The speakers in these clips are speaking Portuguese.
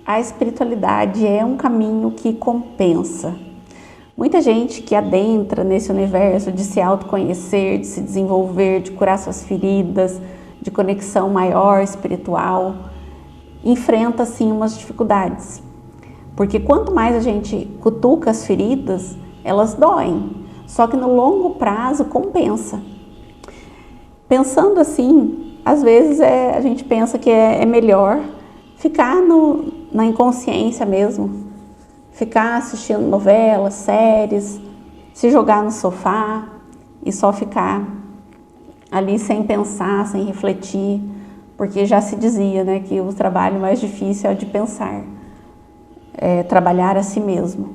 a espiritualidade é um caminho que compensa. Muita gente que adentra nesse universo de se autoconhecer, de se desenvolver, de curar suas feridas, de conexão maior espiritual, enfrenta sim umas dificuldades. Porque quanto mais a gente cutuca as feridas, elas doem. Só que no longo prazo compensa. Pensando assim, às vezes a gente pensa que é melhor ficar na inconsciência mesmo, ficar assistindo novelas, séries, se jogar no sofá e só ficar ali sem pensar, sem refletir, porque já se dizia, né, que o trabalho mais difícil é o de pensar, trabalhar a si mesmo.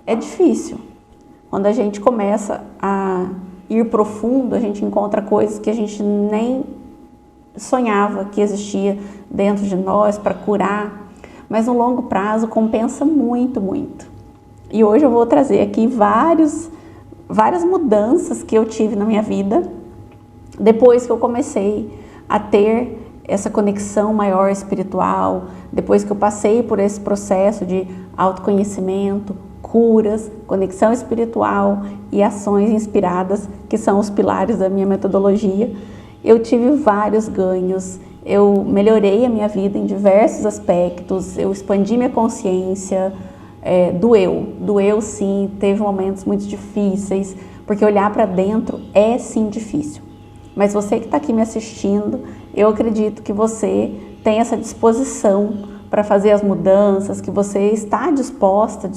É difícil. Quando a gente começa a ir profundo, a gente encontra coisas que a gente nem sonhava que existia dentro de nós para curar, mas no longo prazo compensa muito, muito. E hoje eu vou trazer aqui várias mudanças que eu tive na minha vida depois que eu comecei a ter essa conexão maior espiritual, depois que eu passei por esse processo de autoconhecimento, curas, conexão espiritual e ações inspiradas, que são os pilares da minha metodologia. Eu tive vários ganhos, eu melhorei a minha vida em diversos aspectos, eu expandi minha consciência, doeu sim, teve momentos muito difíceis, porque olhar para dentro é sim difícil. Mas você que está aqui me assistindo, eu acredito que você tem essa disposição para fazer as mudanças, que você está disposto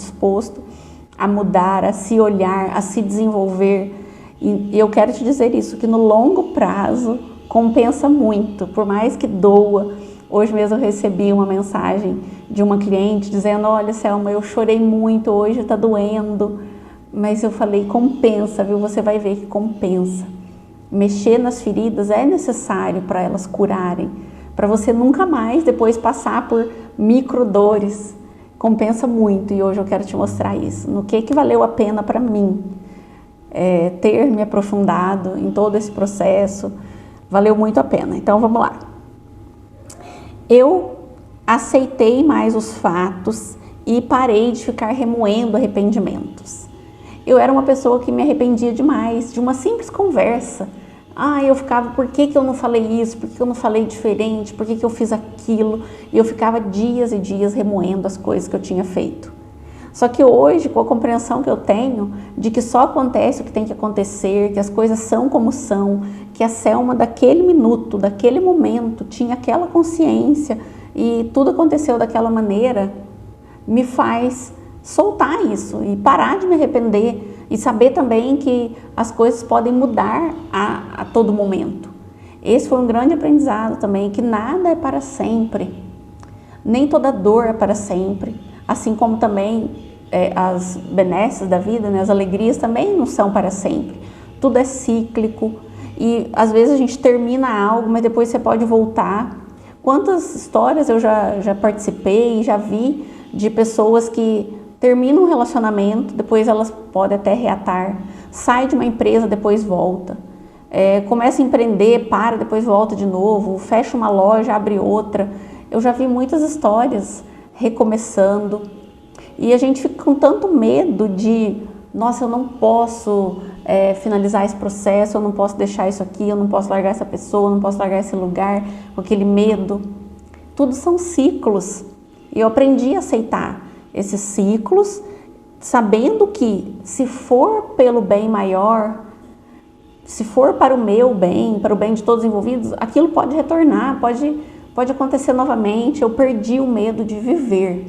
a mudar, a se olhar, a se desenvolver. E eu quero te dizer isso, que no longo prazo compensa muito, por mais que doa. Hoje mesmo eu recebi uma mensagem de uma cliente dizendo: olha, Selma, eu chorei muito, hoje está doendo. Mas eu falei, compensa, viu? Você vai ver que compensa. Mexer nas feridas é necessário para elas curarem, para você nunca mais depois passar por micro dores. Compensa muito, e hoje eu quero te mostrar isso. No que valeu a pena para mim ter me aprofundado em todo esse processo, valeu muito a pena. Então vamos lá. Eu aceitei mais os fatos e parei de ficar remoendo arrependimentos. Eu era uma pessoa que me arrependia demais de uma simples conversa. Eu ficava, por que eu não falei isso? Por que eu não falei diferente? Por que eu fiz aquilo? E eu ficava dias e dias remoendo as coisas que eu tinha feito. Só que hoje, com a compreensão que eu tenho de que só acontece o que tem que acontecer, que as coisas são como são, que a Selma daquele minuto, daquele momento, tinha aquela consciência e tudo aconteceu daquela maneira, me faz soltar isso e parar de me arrepender e saber também que as coisas podem mudar a todo momento. Esse foi um grande aprendizado também, que nada é para sempre, nem toda dor é para sempre, assim como também as benesses da vida, né, as alegrias também não são para sempre, tudo é cíclico e às vezes a gente termina algo, mas depois você pode voltar. Quantas histórias eu já participei e já vi de pessoas que terminam um relacionamento, depois elas podem até reatar, sai de uma empresa, depois volta, começa a empreender, para, depois volta de novo, fecha uma loja, abre outra. Eu já vi muitas histórias recomeçando e a gente fica com tanto medo de, nossa, eu não posso finalizar esse processo, eu não posso deixar isso aqui, eu não posso largar essa pessoa, eu não posso largar esse lugar, com aquele medo. Tudo são ciclos e eu aprendi a aceitar esses ciclos, sabendo que se for pelo bem maior, se for para o meu bem, para o bem de todos os envolvidos, aquilo pode retornar, pode acontecer novamente. Eu perdi o medo de viver,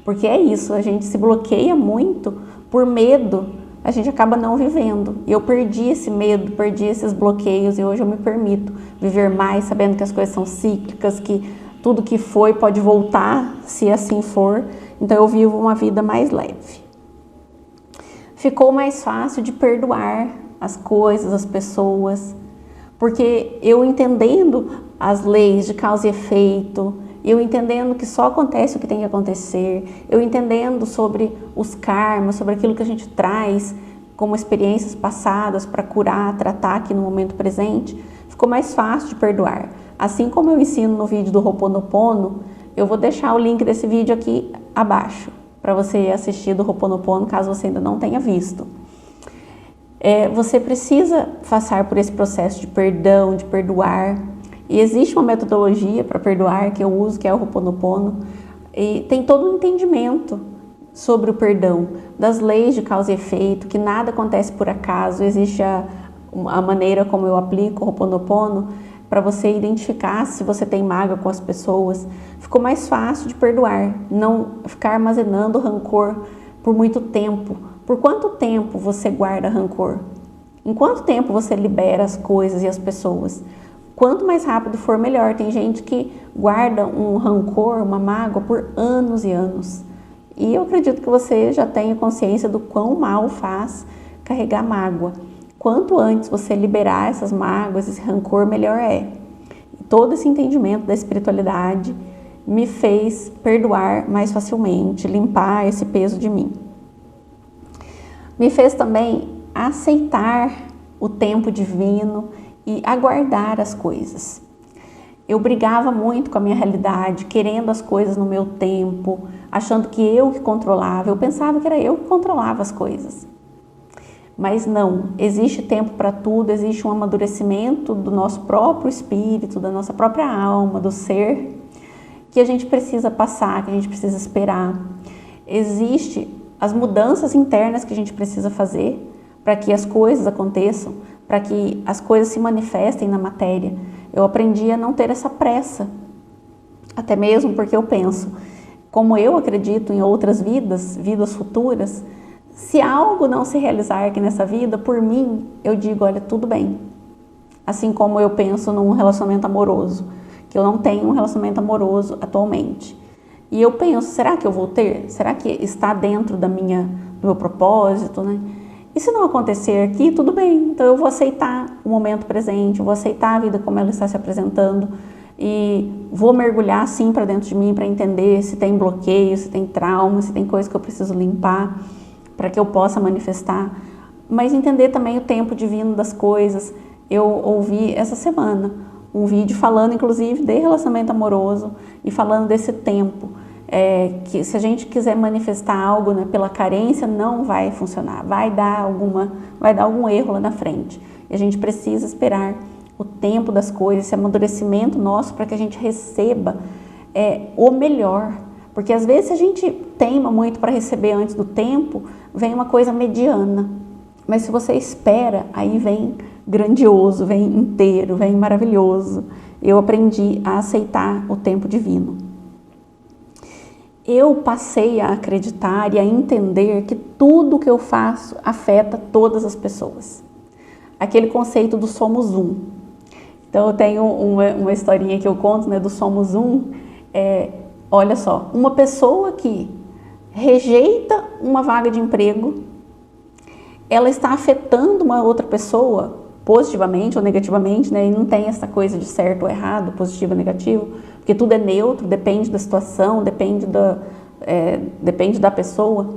porque é isso, a gente se bloqueia muito por medo, a gente acaba não vivendo. E eu perdi esse medo, perdi esses bloqueios e hoje eu me permito viver mais, sabendo que as coisas são cíclicas, que tudo que foi pode voltar, se assim for. Então eu vivo uma vida mais leve. Ficou mais fácil de perdoar as coisas, as pessoas, porque eu entendendo as leis de causa e efeito, eu entendendo que só acontece o que tem que acontecer, eu entendendo sobre os karmas, sobre aquilo que a gente traz como experiências passadas para curar, tratar aqui no momento presente, ficou mais fácil de perdoar. Assim como eu ensino no vídeo do Ho'oponopono, eu vou deixar o link desse vídeo aqui abaixo, para você assistir do Ho'oponopono, caso você ainda não tenha visto. Você precisa passar por esse processo de perdão, de perdoar, e existe uma metodologia para perdoar que eu uso, que é o Ho'oponopono, e tem todo um entendimento sobre o perdão, das leis de causa e efeito, que nada acontece por acaso, existe a maneira como eu aplico o Ho'oponopono para você identificar se você tem mágoa com as pessoas. Ficou mais fácil de perdoar, não ficar armazenando rancor por muito tempo. Por quanto tempo você guarda rancor? Em quanto tempo você libera as coisas e as pessoas? Quanto mais rápido for, melhor. Tem gente que guarda um rancor, uma mágoa por anos e anos. E eu acredito que você já tenha consciência do quão mal faz carregar mágoa. Quanto antes você liberar essas mágoas, esse rancor, melhor é. Todo esse entendimento da espiritualidade me fez perdoar mais facilmente, limpar esse peso de mim. Me fez também aceitar o tempo divino e aguardar as coisas. Eu brigava muito com a minha realidade, querendo as coisas no meu tempo, achando que eu que controlava. Eu pensava que era eu que controlava as coisas. Mas não, existe tempo para tudo, existe um amadurecimento do nosso próprio espírito, da nossa própria alma, do ser, que a gente precisa passar, que a gente precisa esperar. Existem as mudanças internas que a gente precisa fazer para que as coisas aconteçam, para que as coisas se manifestem na matéria. Eu aprendi a não ter essa pressa, até mesmo porque eu penso, como eu acredito em outras vidas, vidas futuras, se algo não se realizar aqui nessa vida, por mim, eu digo, olha, tudo bem. Assim como eu penso num relacionamento amoroso, que eu não tenho um relacionamento amoroso atualmente. E eu penso, será que eu vou ter? Será que está dentro do meu propósito, né? E se não acontecer aqui, tudo bem. Então eu vou aceitar o momento presente, eu vou aceitar a vida como ela está se apresentando e vou mergulhar assim para dentro de mim para entender se tem bloqueio, se tem trauma, se tem coisa que eu preciso limpar, para que eu possa manifestar, mas entender também o tempo divino das coisas. Eu ouvi essa semana um vídeo falando, inclusive, de relacionamento amoroso e falando desse tempo, que se a gente quiser manifestar algo, né, pela carência, não vai funcionar, vai dar algum erro lá na frente. E a gente precisa esperar o tempo das coisas, esse amadurecimento nosso, para que a gente receba o melhor. Porque às vezes se a gente teima muito para receber antes do tempo, vem uma coisa mediana. Mas se você espera, aí vem grandioso, vem inteiro, vem maravilhoso. Eu aprendi a aceitar o tempo divino. Eu passei a acreditar e a entender que tudo que eu faço afeta todas as pessoas. Aquele conceito do somos um. Então eu tenho uma historinha que eu conto, né, do somos um. Olha só, uma pessoa que rejeita uma vaga de emprego, ela está afetando uma outra pessoa positivamente ou negativamente, né? E não tem essa coisa de certo ou errado, positivo ou negativo, porque tudo é neutro, depende da situação, depende da pessoa.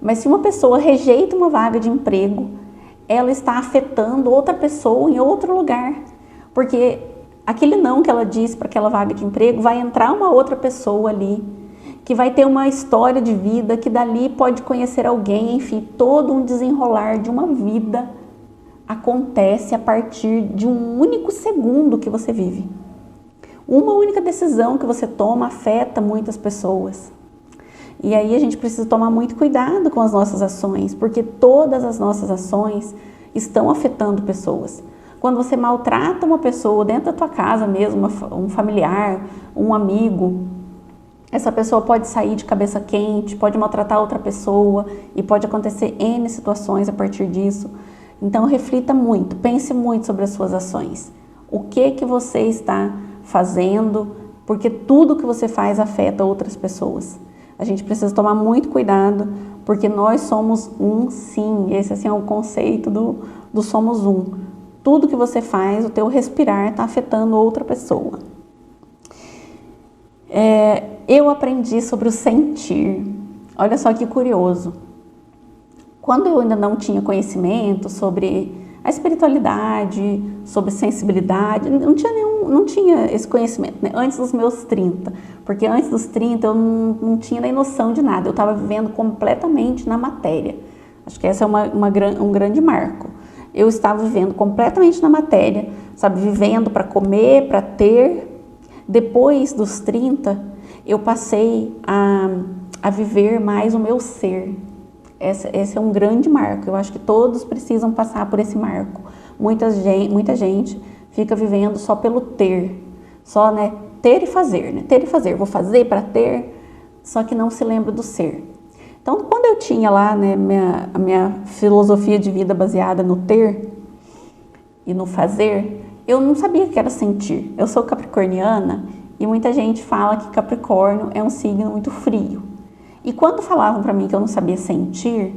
Mas se uma pessoa rejeita uma vaga de emprego, ela está afetando outra pessoa em outro lugar, porque aquele não que ela disse para aquela vaga de emprego, vai entrar uma outra pessoa ali, que vai ter uma história de vida, que dali pode conhecer alguém, enfim, todo um desenrolar de uma vida acontece a partir de um único segundo que você vive. Uma única decisão que você toma afeta muitas pessoas. E aí a gente precisa tomar muito cuidado com as nossas ações, porque todas as nossas ações estão afetando pessoas. Quando você maltrata uma pessoa dentro da tua casa mesmo, um familiar, um amigo, essa pessoa pode sair de cabeça quente, pode maltratar outra pessoa e pode acontecer N situações a partir disso. Então reflita muito, pense muito sobre as suas ações. O que você está fazendo, porque tudo que você faz afeta outras pessoas. A gente precisa tomar muito cuidado, porque nós somos um sim. Esse assim, é o conceito do somos um. Tudo que você faz, o teu respirar está afetando outra pessoa. Eu aprendi sobre o sentir. Olha só que curioso. Quando eu ainda não tinha conhecimento sobre a espiritualidade, sobre sensibilidade, não tinha esse conhecimento, né? Antes dos meus 30, porque antes dos 30 eu não tinha nem noção de nada, eu estava vivendo completamente na matéria. Acho que esse é um grande marco. Eu estava vivendo completamente na matéria, sabe, vivendo para comer, para ter. Depois dos 30, eu passei a viver mais o meu ser. Esse é um grande marco, eu acho que todos precisam passar por esse marco. Muita gente fica vivendo só pelo ter, só, né, ter e fazer, né? Ter e fazer, vou fazer para ter, só que não se lembra do ser. Então, quando eu tinha lá, né, a minha filosofia de vida baseada no ter e no fazer, eu não sabia o que era sentir. Eu sou capricorniana e muita gente fala que Capricórnio é um signo muito frio. E quando falavam para mim que eu não sabia sentir,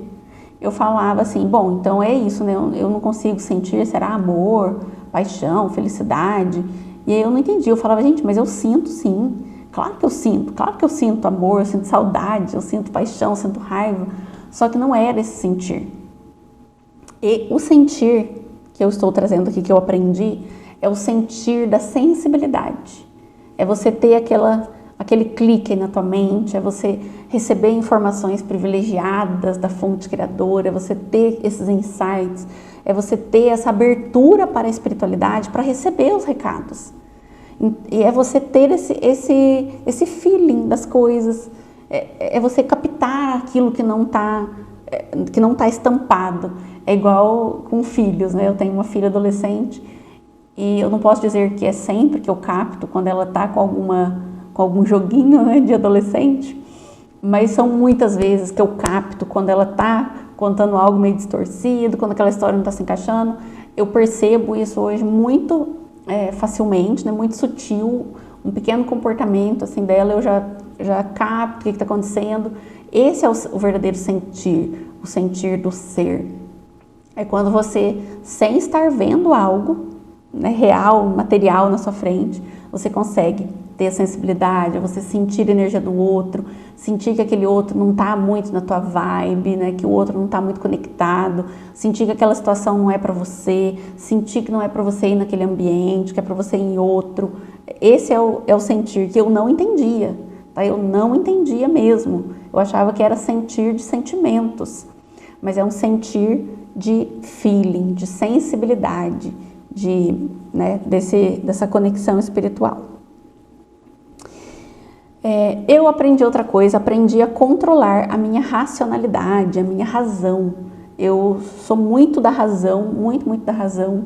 eu falava assim, bom, então é isso, né? Eu não consigo sentir, será amor, paixão, felicidade? E aí eu não entendi, eu falava, gente, mas eu sinto sim, claro que eu sinto amor, eu sinto saudade, eu sinto paixão, eu sinto raiva, só que não era esse sentir. E o sentir que eu estou trazendo aqui, que eu aprendi, é o sentir da sensibilidade. É você ter aquele clique na tua mente, é você receber informações privilegiadas da fonte criadora, é você ter esses insights, é você ter essa abertura para a espiritualidade, para receber os recados. E é você ter esse feeling das coisas, é você captar aquilo que não tá estampado. É igual com filhos, né? Eu tenho uma filha adolescente e eu não posso dizer que é sempre que eu capto quando ela tá com algum joguinho, né, de adolescente, mas são muitas vezes que eu capto quando ela tá contando algo meio distorcido, quando aquela história não está se encaixando. Eu percebo isso hoje muito facilmente, né, muito sutil, um pequeno comportamento assim dela, eu já capto o que está acontecendo. Esse é o verdadeiro sentir, o sentir do ser. É quando você, sem estar vendo algo, né, real, material na sua frente, você consegue ter a sensibilidade, você sentir a energia do outro, sentir que aquele outro não está muito na tua vibe, né, que o outro não está muito conectado, sentir que aquela situação não é para você, sentir que não é para você ir naquele ambiente, que é para você ir em outro. Esse é o sentir que eu não entendia, tá? Eu não entendia mesmo. Eu achava que era sentir de sentimentos, mas é um sentir de feeling, de sensibilidade, né, dessa conexão espiritual. Eu aprendi outra coisa, aprendi a controlar a minha racionalidade, a minha razão. Eu sou muito da razão, muito da razão,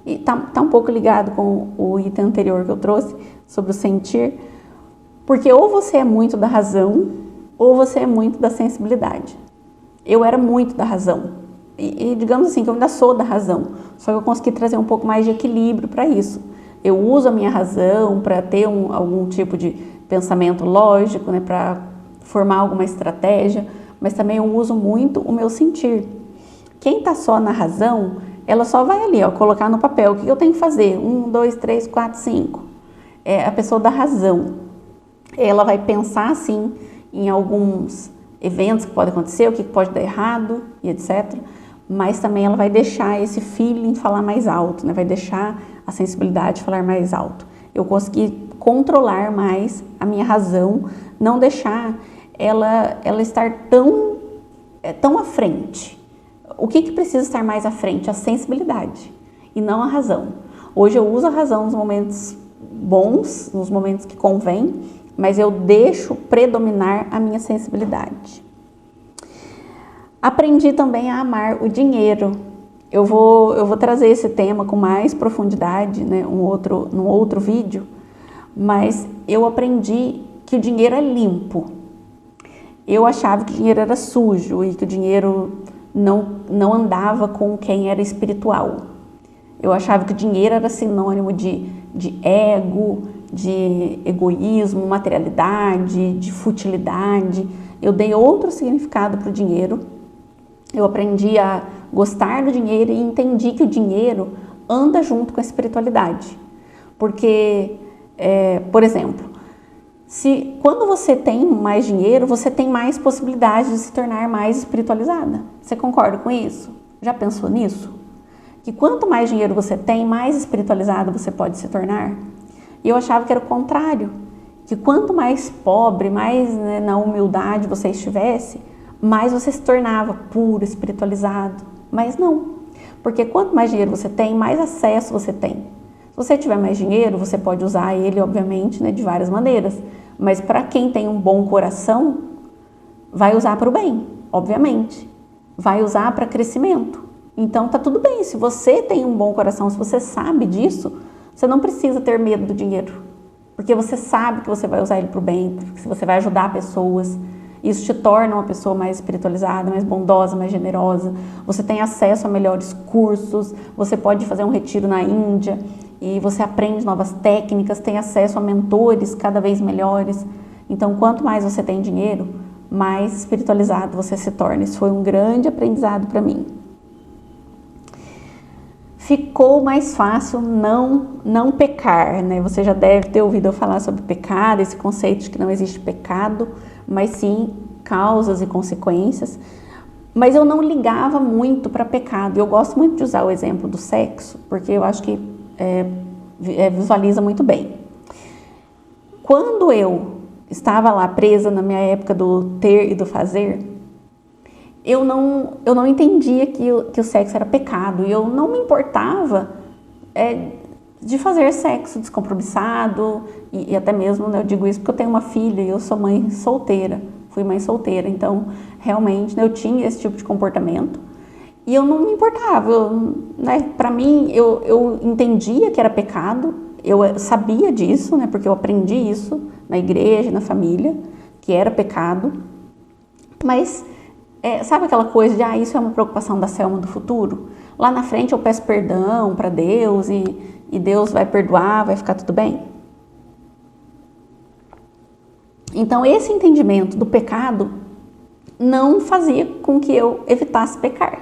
e tá um pouco ligado com o item anterior que eu trouxe, sobre o sentir, porque ou você é muito da razão, ou você é muito da sensibilidade. Eu era muito da razão, e digamos assim, que eu ainda sou da razão, só que eu consegui trazer um pouco mais de equilíbrio para isso. Eu uso a minha razão para ter algum tipo de pensamento lógico, né, para formar alguma estratégia, mas também eu uso muito o meu sentir. Quem está só na razão, ela só vai ali, ó, colocar no papel o que eu tenho que fazer, 1, 2, 3, 4, 5. É a pessoa da razão. Ela vai pensar assim em alguns eventos que podem acontecer, o que pode dar errado e etc. Mas também ela vai deixar esse feeling falar mais alto, né? Vai deixar a sensibilidade falar mais alto. Eu consegui controlar mais a minha razão, não deixar ela estar tão à frente. O que precisa estar mais à frente? A sensibilidade e não a razão. Hoje eu uso a razão nos momentos bons, nos momentos que convém, mas eu deixo predominar a minha sensibilidade. Aprendi também a amar o dinheiro. Eu vou trazer esse tema com mais profundidade, né, num outro vídeo, mas eu aprendi que o dinheiro é limpo. Eu achava que o dinheiro era sujo e que o dinheiro não andava com quem era espiritual. Eu achava que o dinheiro era sinônimo de ego, de egoísmo, materialidade, de futilidade. Eu dei outro significado para o dinheiro. Eu aprendi a gostar do dinheiro e entendi que o dinheiro anda junto com a espiritualidade. Porque, por exemplo, quando você tem mais dinheiro, você tem mais possibilidade de se tornar mais espiritualizada. Você concorda com isso? Já pensou nisso? que quanto mais dinheiro você tem, mais espiritualizado você pode se tornar. E eu achava que era o contrário, que quanto mais pobre, mais, né, na humildade você estivesse, mais você se tornava puro, espiritualizado. Mas não, porque quanto mais dinheiro você tem, mais acesso você tem. Se você tiver mais dinheiro, você pode usar ele, obviamente, né, de várias maneiras. Mas para quem tem um bom coração, vai usar para o bem, obviamente. Vai usar para crescimento. Então tá tudo bem, se você tem um bom coração, se você sabe disso, você não precisa ter medo do dinheiro. Porque você sabe que você vai usar ele para o bem, que você vai ajudar pessoas. Isso te torna uma pessoa mais espiritualizada, mais bondosa, mais generosa. Você tem acesso a melhores cursos, você pode fazer um retiro na Índia e você aprende novas técnicas, tem acesso a mentores cada vez melhores. Então, quanto mais você tem dinheiro, mais espiritualizado você se torna. Isso foi um grande aprendizado para mim. Ficou mais fácil não pecar, né? Você já deve ter ouvido eu falar sobre pecado, esse conceito de que não existe pecado, mas sim causas e consequências. Mas eu não ligava muito para pecado. Eu gosto muito de usar o exemplo do sexo, porque eu acho que visualiza muito bem. Quando eu estava lá presa na minha época do ter e do fazer, eu não entendia que o sexo era pecado, e eu não me importava de fazer sexo descompromissado, e até mesmo, né, eu digo isso porque eu tenho uma filha e eu sou mãe solteira, fui mãe solteira, então realmente, né, eu tinha esse tipo de comportamento e eu não me importava, né, para mim eu entendia que era pecado, eu sabia disso, né, porque eu aprendi isso na igreja, na família, que era pecado, mas sabe aquela coisa de, isso é uma preocupação da Selma do futuro? Lá na frente eu peço perdão para Deus e Deus vai perdoar, vai ficar tudo bem? Então esse entendimento do pecado não fazia com que eu evitasse pecar.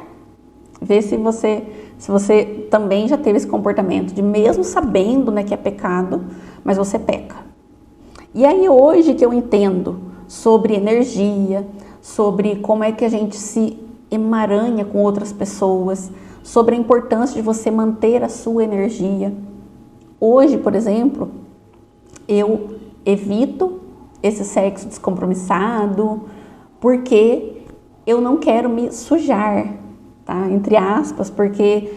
Vê se você também já teve esse comportamento de mesmo sabendo, né, que é pecado, mas você peca. E aí hoje que eu entendo sobre energia, sobre como é que a gente se emaranha com outras pessoas, sobre a importância de você manter a sua energia. Hoje, por exemplo, eu evito esse sexo descompromissado porque eu não quero me sujar, tá? Entre aspas, porque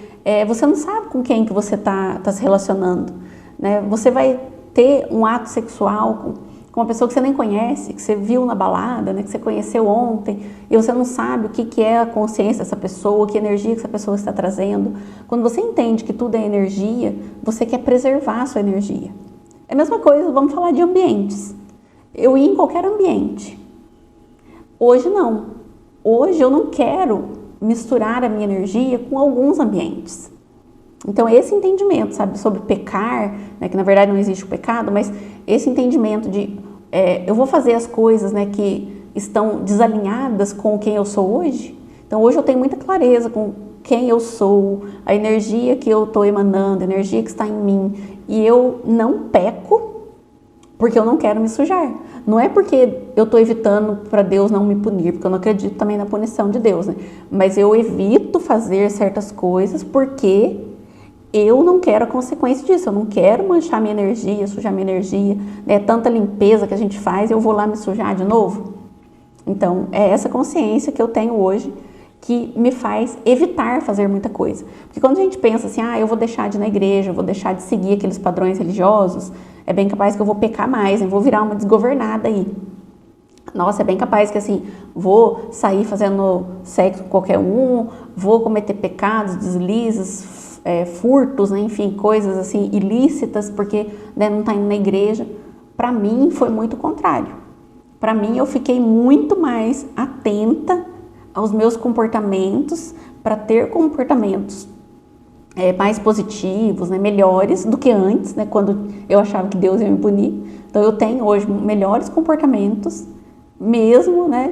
você não sabe com quem que você tá se relacionando, né? Você vai ter um ato sexual com uma pessoa que você nem conhece, que você viu na balada, né, que você conheceu ontem, e você não sabe o que é a consciência dessa pessoa, que energia que essa pessoa está trazendo. Quando você entende que tudo é energia, você quer preservar a sua energia. É a mesma coisa, vamos falar de ambientes. Eu ia em qualquer ambiente. Hoje não. Hoje eu não quero misturar a minha energia com alguns ambientes. Então esse entendimento, sabe, sobre pecar, né, que na verdade não existe o pecado, mas esse entendimento de eu vou fazer as coisas, né, que estão desalinhadas com quem eu sou hoje. Então hoje eu tenho muita clareza com quem eu sou, a energia que eu estou emanando, a energia que está em mim. E eu não peco porque eu não quero me sujar. Não é porque eu estou evitando para Deus não me punir, porque eu não acredito também na punição de Deus, né? Mas eu evito fazer certas coisas porque eu não quero a consequência disso, eu não quero manchar minha energia, sujar minha energia, né? Tanta limpeza que a gente faz, eu vou lá me sujar de novo. Então, é essa consciência que eu tenho hoje que me faz evitar fazer muita coisa. Porque quando a gente pensa assim, eu vou deixar de ir na igreja, eu vou deixar de seguir aqueles padrões religiosos, é bem capaz que eu vou pecar mais, eu vou virar uma desgovernada aí. Nossa, é bem capaz que assim, vou sair fazendo sexo com qualquer um, vou cometer pecados, deslizes, furtos, né? Enfim, coisas assim ilícitas, porque, né, não está indo na igreja. Para mim foi muito o contrário. Para mim eu fiquei muito mais atenta aos meus comportamentos, para ter comportamentos mais positivos, né, melhores do que antes, né, quando eu achava que Deus ia me punir. Então eu tenho hoje melhores comportamentos, mesmo, né,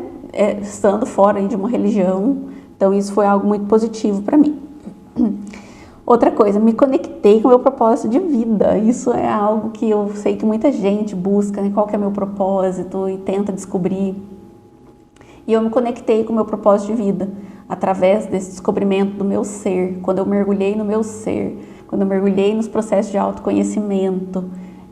estando fora de uma religião. Então isso foi algo muito positivo para mim. Outra coisa, me conectei com o meu propósito de vida. Isso é algo que eu sei que muita gente busca, né? Qual que é o meu propósito e tenta descobrir. E eu me conectei com o meu propósito de vida. através desse descobrimento do meu ser, quando eu mergulhei no meu ser, quando eu mergulhei nos processos de autoconhecimento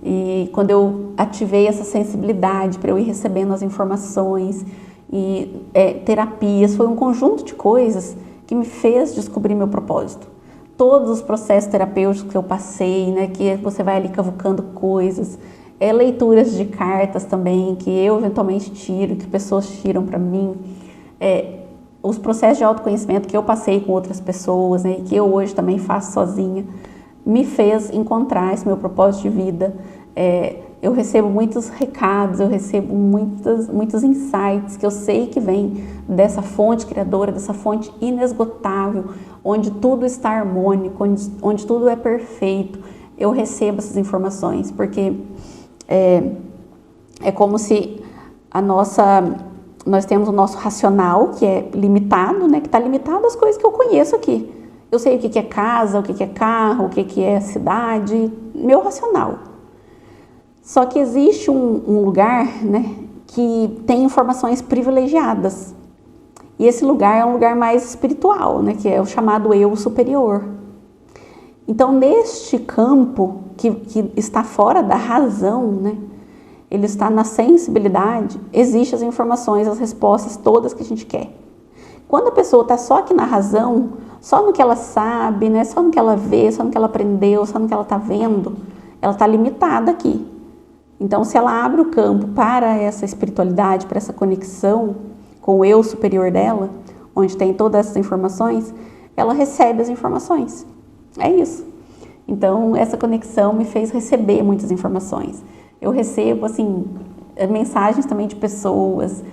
e quando eu ativei essa sensibilidade para eu ir recebendo as informações e terapias, foi um conjunto de coisas que me fez descobrir meu propósito. Todos os processos terapêuticos que eu passei, né, que você vai ali cavucando coisas, leituras de cartas também, que eu eventualmente tiro, que pessoas tiram para mim, os processos de autoconhecimento que eu passei com outras pessoas, né, e que eu hoje também faço sozinha, me fez encontrar esse meu propósito de vida. Eu recebo muitos recados, eu recebo muitos insights que eu sei que vem dessa fonte criadora, dessa fonte inesgotável, onde tudo está harmônico, onde tudo é perfeito. Eu recebo essas informações, porque é como se nós temos o nosso racional, que é limitado, né, que está limitado às coisas que eu conheço aqui. Eu sei o que é casa, o que é carro, o que é cidade, meu racional. Só que existe um lugar, né, que tem informações privilegiadas. E esse lugar é um lugar mais espiritual, né, que é o chamado eu superior. Então, neste campo que está fora da razão, né, ele está na sensibilidade, existem as informações, as respostas todas que a gente quer. Quando a pessoa está só aqui na razão, só no que ela sabe, né, só no que ela vê, só no que ela aprendeu, só no que ela está vendo, ela está limitada aqui. Então, se ela abre o campo para essa espiritualidade, para essa conexão com o eu superior dela, onde tem todas essas informações, ela recebe as informações. É isso. Então, essa conexão me fez receber muitas informações. Eu recebo, assim, mensagens também de pessoas,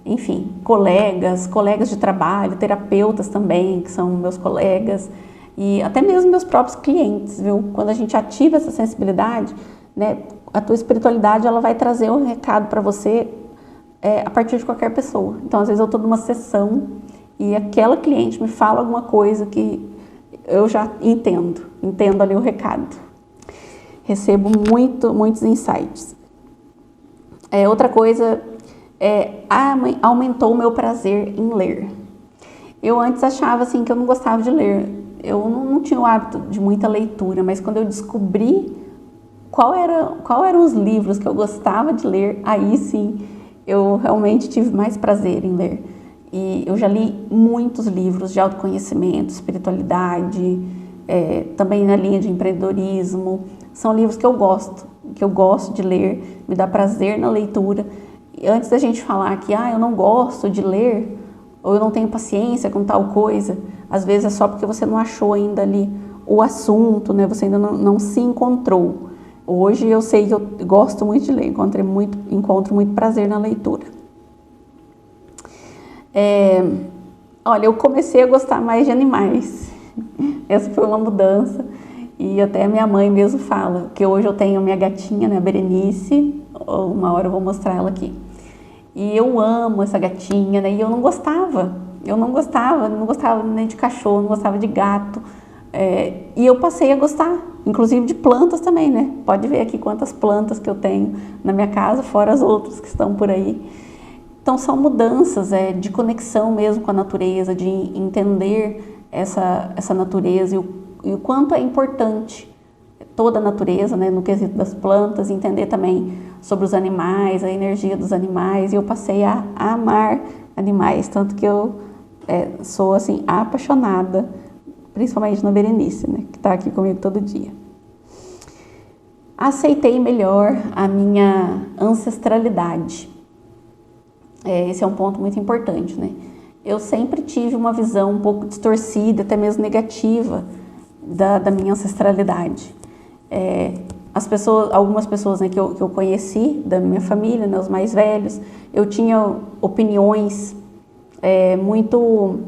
enfim, colegas de trabalho, terapeutas também, que são meus colegas, e até mesmo meus próprios clientes, viu? Quando a gente ativa essa sensibilidade, né, a tua espiritualidade, ela vai trazer um recado para você a partir de qualquer pessoa. Então, às vezes eu estou numa sessão e aquela cliente me fala alguma coisa que eu já entendo ali o recado. Recebo muitos insights. Outra coisa aumentou o meu prazer em ler. Eu antes achava assim que eu não gostava de ler. Eu não tinha o hábito de muita leitura, mas quando eu descobri qual eram os livros que eu gostava de ler, aí sim eu realmente tive mais prazer em ler. E eu já li muitos livros de autoconhecimento, espiritualidade, também na linha de empreendedorismo. São livros que eu gosto de ler, me dá prazer na leitura. E antes da gente falar que eu não gosto de ler, ou eu não tenho paciência com tal coisa, às vezes é só porque você não achou ainda ali o assunto, né? Você ainda não se encontrou. Hoje eu sei que eu gosto muito de ler, encontro muito prazer na leitura. Olha, eu comecei a gostar mais de animais. Essa foi uma mudança. E até minha mãe mesmo fala que hoje eu tenho minha gatinha, né, a Berenice. Uma hora eu vou mostrar ela aqui. E eu amo essa gatinha, né? E eu não gostava nem de cachorro, não gostava de gato. E eu passei a gostar, inclusive de plantas também, né? Pode ver aqui quantas plantas que eu tenho na minha casa, fora as outras que estão por aí. Então são mudanças de conexão mesmo com a natureza, de entender essa natureza e o quanto é importante toda a natureza, né, no quesito das plantas, entender também sobre os animais, a energia dos animais, e eu passei a amar animais, tanto que eu sou assim apaixonada, principalmente na Berenice, né, que está aqui comigo todo dia. Aceitei melhor a minha ancestralidade. Esse é um ponto muito importante, né? Eu sempre tive uma visão um pouco distorcida, até mesmo negativa, da minha ancestralidade. Algumas pessoas, né, que eu conheci da minha família, né, os mais velhos, eu tinha opiniões muito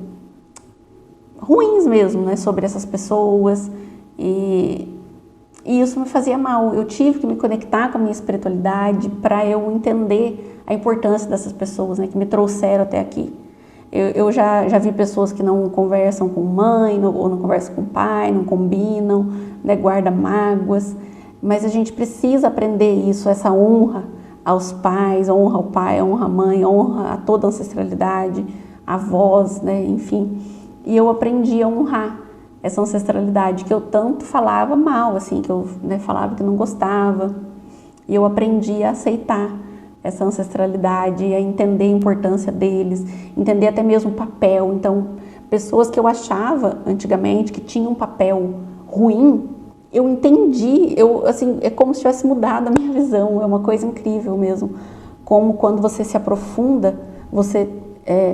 ruins mesmo, né, sobre essas pessoas, e isso me fazia mal. Eu tive que me conectar com a minha espiritualidade para eu entender a importância dessas pessoas, né, que me trouxeram até aqui. Eu já vi pessoas que não conversam com mãe, ou não conversam com pai, não combinam, né, guarda mágoas, mas a gente precisa aprender isso, essa honra aos pais, honra ao pai, honra à mãe, honra a toda a ancestralidade, avós, né, enfim. E eu aprendi a honrar essa ancestralidade que eu tanto falava mal, assim, que eu, né, falava que não gostava. E eu aprendi a aceitar essa ancestralidade, a entender a importância deles, entender até mesmo o papel. Então, pessoas que eu achava antigamente que tinham um papel ruim, eu entendi, assim, é como se tivesse mudado a minha visão, é uma coisa incrível mesmo. Como quando você se aprofunda, você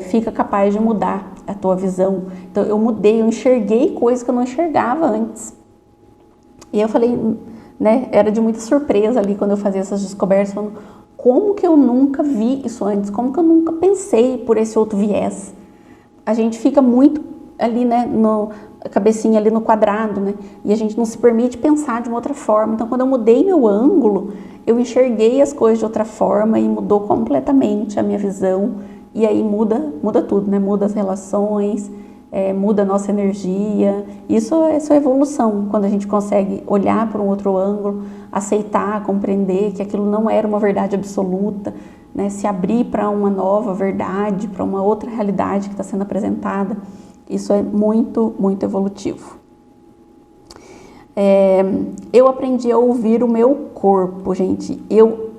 fica capaz de mudar a tua visão. Então eu mudei, eu enxerguei coisas que eu não enxergava antes. E eu falei, né, era de muita surpresa ali quando eu fazia essas descobertas, falando, como que eu nunca vi isso antes? Como que eu nunca pensei por esse outro viés? A gente fica muito ali, né, a cabecinha ali no quadrado, né, e a gente não se permite pensar de uma outra forma. Então quando eu mudei meu ângulo, eu enxerguei as coisas de outra forma e mudou completamente a minha visão. E aí muda tudo, né? Muda as relações, muda a nossa energia. Isso é evolução, quando a gente consegue olhar para um outro ângulo, aceitar, compreender que aquilo não era uma verdade absoluta, né? Se abrir para uma nova verdade, para uma outra realidade que está sendo apresentada. Isso é muito, muito evolutivo. Eu aprendi a ouvir o meu corpo, gente. Eu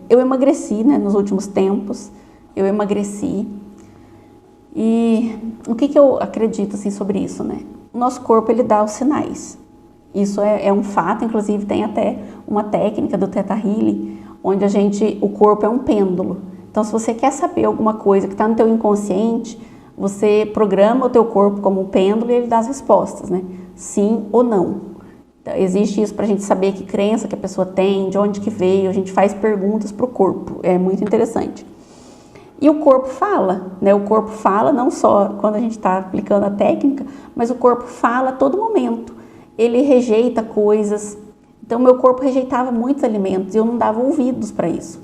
emagreci, né, nos últimos tempos. Eu emagreci. E o que eu acredito assim, sobre isso, né? O nosso corpo, ele dá os sinais. Isso é um fato, inclusive tem até uma técnica do Theta Healing, onde o corpo é um pêndulo. Então, se você quer saber alguma coisa que está no teu inconsciente, você programa o teu corpo como um pêndulo e ele dá as respostas, né? Sim ou não. Então, existe isso para a gente saber que crença que a pessoa tem, de onde que veio, a gente faz perguntas para o corpo, é muito interessante. E o corpo fala, né? O corpo fala não só quando a gente está aplicando a técnica, mas o corpo fala a todo momento. Ele rejeita coisas. Então, meu corpo rejeitava muitos alimentos e eu não dava ouvidos para isso.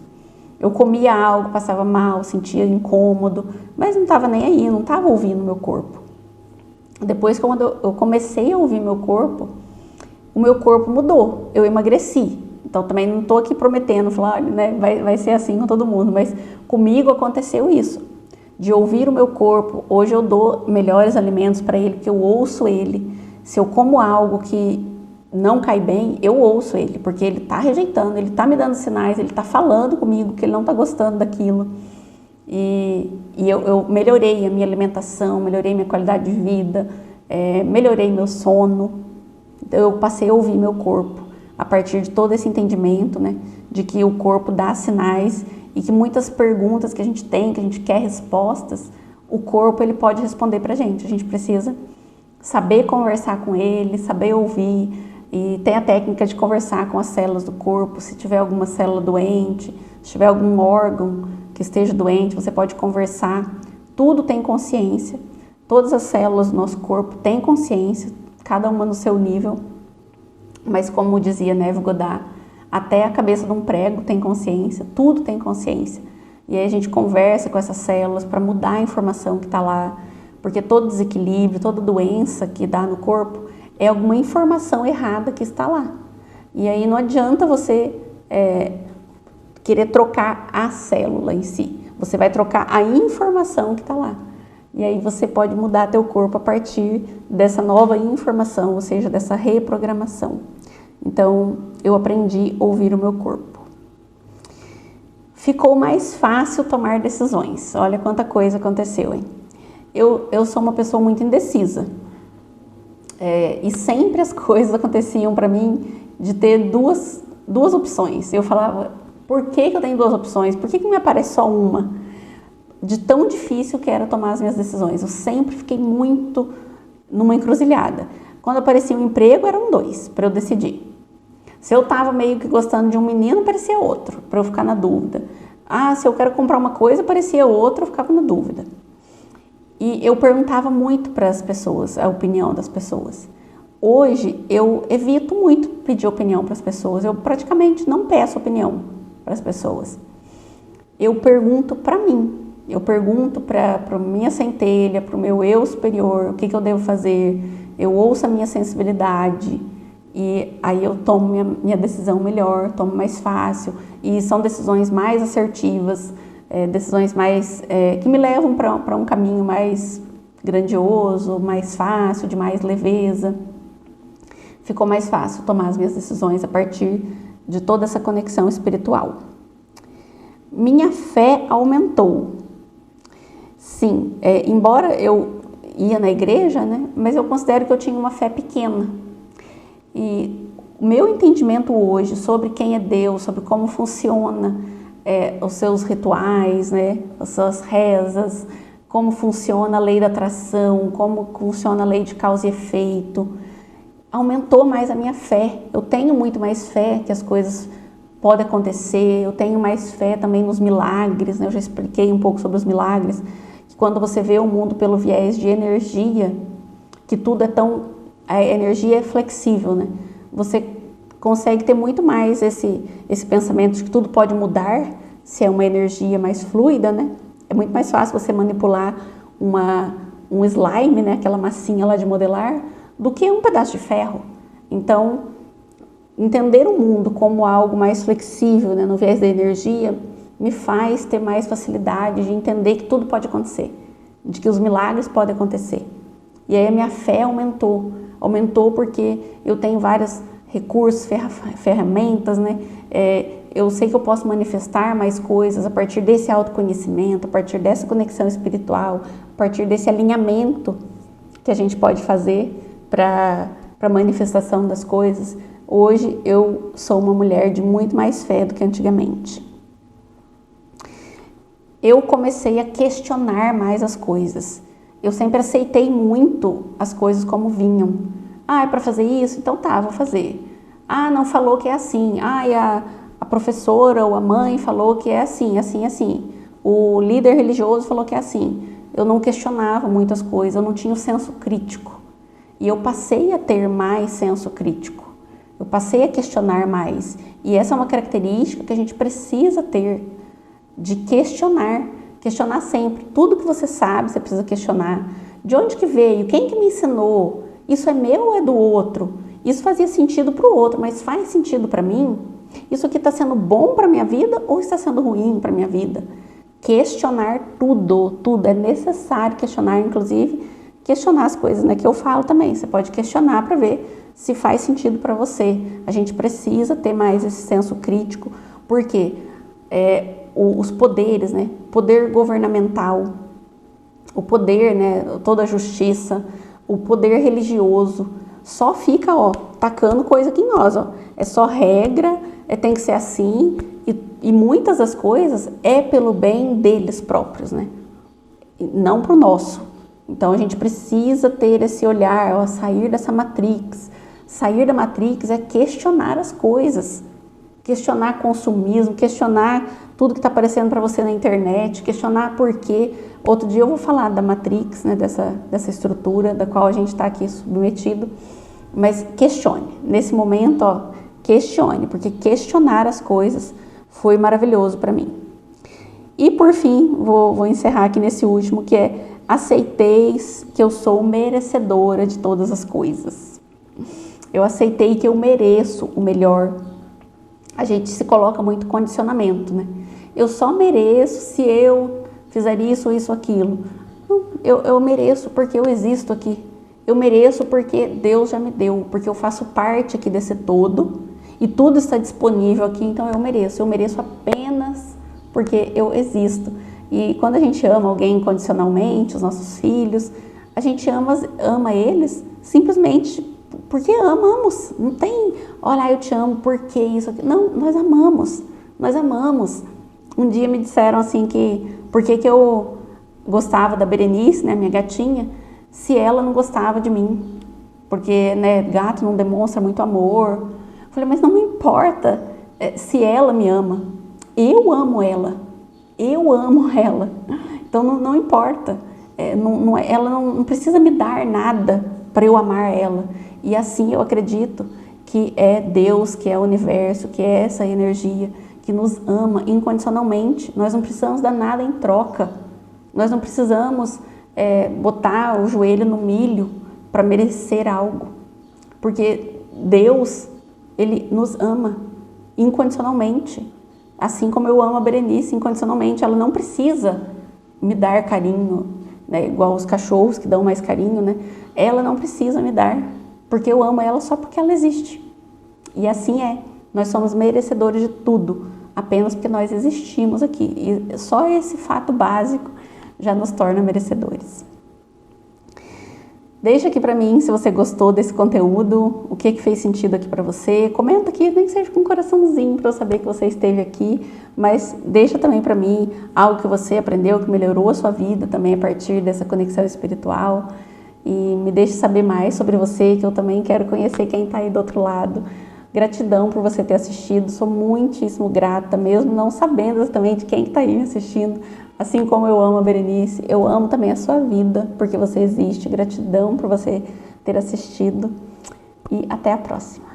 Eu comia algo, passava mal, sentia incômodo, mas não estava nem aí, não estava ouvindo meu corpo. Depois, quando eu comecei a ouvir meu corpo, o meu corpo mudou, eu emagreci. Então, também não estou aqui prometendo, falar, né, vai ser assim com todo mundo, mas comigo aconteceu isso, de ouvir o meu corpo. Hoje eu dou melhores alimentos para ele, porque eu ouço ele. Se eu como algo que não cai bem, eu ouço ele, porque ele está rejeitando, ele está me dando sinais, ele está falando comigo que ele não está gostando daquilo. E eu melhorei a minha alimentação, melhorei minha qualidade de vida, melhorei meu sono. Então, eu passei a ouvir meu corpo a partir de todo esse entendimento, né, de que o corpo dá sinais e que muitas perguntas que a gente tem, que a gente quer respostas, o corpo ele pode responder pra gente. A gente precisa saber conversar com ele, saber ouvir, e tem a técnica de conversar com as células do corpo. Se tiver alguma célula doente, se tiver algum órgão que esteja doente, você pode conversar. Tudo tem consciência, todas as células do nosso corpo têm consciência, cada uma no seu nível. Mas como dizia Neville Goddard, até a cabeça de um prego tem consciência, tudo tem consciência. E aí a gente conversa com essas células para mudar a informação que está lá, porque todo desequilíbrio, toda doença que dá no corpo é alguma informação errada que está lá. E aí não adianta você querer trocar a célula em si, você vai trocar a informação que está lá. E aí você pode mudar teu corpo a partir dessa nova informação, ou seja, dessa reprogramação. Então, eu aprendi a ouvir o meu corpo. Ficou mais fácil tomar decisões. Olha quanta coisa aconteceu, hein? Eu sou uma pessoa muito indecisa. E sempre as coisas aconteciam para mim de ter duas opções. Eu falava, por que eu tenho duas opções? Por que me aparece só uma? De tão difícil que era tomar as minhas decisões. Eu sempre fiquei muito numa encruzilhada. Quando aparecia um emprego, eram dois para eu decidir. Se eu estava meio que gostando de um menino, aparecia outro, para eu ficar na dúvida. Se eu quero comprar uma coisa, aparecia outro, eu ficava na dúvida. E eu perguntava muito para as pessoas, a opinião das pessoas. Hoje, eu evito muito pedir opinião para as pessoas. Eu praticamente não peço opinião para as pessoas. Eu pergunto para mim. Eu pergunto para a minha centelha, para o meu eu superior, o que eu devo fazer. Eu ouço a minha sensibilidade e aí eu tomo minha decisão melhor, tomo mais fácil. E são decisões mais assertivas, decisões mais que me levam para um caminho mais grandioso, mais fácil, de mais leveza. Ficou mais fácil tomar as minhas decisões a partir de toda essa conexão espiritual. Minha fé aumentou. Sim, embora eu ia na igreja, né, mas eu considero que eu tinha uma fé pequena. E o meu entendimento hoje sobre quem é Deus, sobre como funciona os seus rituais, né, as suas rezas, como funciona a lei da atração, como funciona a lei de causa e efeito, aumentou mais a minha fé. Eu tenho muito mais fé que as coisas podem acontecer, eu tenho mais fé também nos milagres, né? Eu já expliquei um pouco sobre os milagres, que quando você vê o mundo pelo viés de energia, que tudo a energia é flexível, né? Você consegue ter muito mais esse pensamento de que tudo pode mudar, se é uma energia mais fluida, né? É muito mais fácil você manipular um slime, né? Aquela massinha lá de modelar, do que um pedaço de ferro. Então, entender o mundo como algo mais flexível, né, no viés da energia, me faz ter mais facilidade de entender que tudo pode acontecer, de que os milagres podem acontecer. E aí a minha fé aumentou porque eu tenho vários recursos, ferramentas, né? Eu sei que eu posso manifestar mais coisas a partir desse autoconhecimento, a partir dessa conexão espiritual, a partir desse alinhamento que a gente pode fazer para a manifestação das coisas. Hoje eu sou uma mulher de muito mais fé do que antigamente. Eu comecei a questionar mais as coisas. Eu sempre aceitei muito as coisas como vinham. É para fazer isso? Então tá, vou fazer. Não falou que é assim. E a professora ou a mãe falou que é assim, assim, assim. O líder religioso falou que é assim. Eu não questionava muitas coisas, eu não tinha o senso crítico. E eu passei a ter mais senso crítico. Eu passei a questionar mais. E essa é uma característica que a gente precisa ter, de questionar. Questionar sempre. Tudo que você sabe, você precisa questionar. De onde que veio? Quem que me ensinou? Isso é meu ou é do outro? Isso fazia sentido para o outro, mas faz sentido para mim? Isso aqui está sendo bom para a minha vida ou está sendo ruim para a minha vida? Questionar tudo. É necessário questionar, inclusive, questionar as coisas, né, que eu falo também. Você pode questionar para ver se faz sentido para você. A gente precisa ter mais esse senso crítico, porque os poderes, né, poder governamental, o poder, né, toda a justiça, o poder religioso, só fica, tacando coisa aqui em nós, É só regra, tem que ser assim, e muitas das coisas é pelo bem deles próprios, né, não pro nosso. Então a gente precisa ter esse olhar, sair dessa matrix. Sair da matrix é questionar as coisas, questionar consumismo, questionar tudo que está aparecendo para você na internet, questionar por quê. Outro dia eu vou falar da matrix, né, dessa estrutura da qual a gente está aqui submetido, mas questione. Nesse momento, questione, porque questionar as coisas foi maravilhoso para mim. E por fim, vou encerrar aqui nesse último, que é: aceiteis que eu sou merecedora de todas as coisas. Eu aceitei que eu mereço o melhor. A gente se coloca muito condicionamento, né? Eu só mereço se eu fizer isso, aquilo. Não, eu mereço porque eu existo aqui. Eu mereço porque Deus já me deu, porque eu faço parte aqui desse todo e tudo está disponível aqui, então eu mereço. Eu mereço apenas porque eu existo. E quando a gente ama alguém incondicionalmente, os nossos filhos, a gente ama eles simplesmente porque amamos. Não tem, olha, eu te amo porque isso aqui. Não, nós amamos. Um dia me disseram assim que por que eu gostava da Berenice, né, minha gatinha, se ela não gostava de mim. Porque, né, gato não demonstra muito amor. Eu falei, mas não me importa se ela me ama. Eu amo ela. Então não importa. Ela não precisa me dar nada para eu amar ela. E assim eu acredito que é Deus, que é o universo, que é essa energia que nos ama incondicionalmente. Nós não precisamos dar nada em troca. Nós não precisamos botar o joelho no milho para merecer algo. Porque Deus, Ele nos ama incondicionalmente. Assim como eu amo a Berenice incondicionalmente, ela não precisa me dar carinho, né? Igual os cachorros que dão mais carinho, né? Ela não precisa me dar, porque eu amo ela só porque ela existe. E assim é, nós somos merecedores de tudo, apenas porque nós existimos aqui. E só esse fato básico já nos torna merecedores. Deixa aqui pra mim se você gostou desse conteúdo, o que fez sentido aqui pra você. Comenta aqui, nem que seja com um coraçãozinho pra eu saber que você esteve aqui. Mas deixa também pra mim algo que você aprendeu, que melhorou a sua vida também a partir dessa conexão espiritual. E me deixe saber mais sobre você, que eu também quero conhecer quem tá aí do outro lado. Gratidão por você ter assistido, sou muitíssimo grata, mesmo não sabendo exatamente quem está aí me assistindo. Assim como eu amo a Berenice, eu amo também a sua vida, porque você existe. Gratidão por você ter assistido e até a próxima.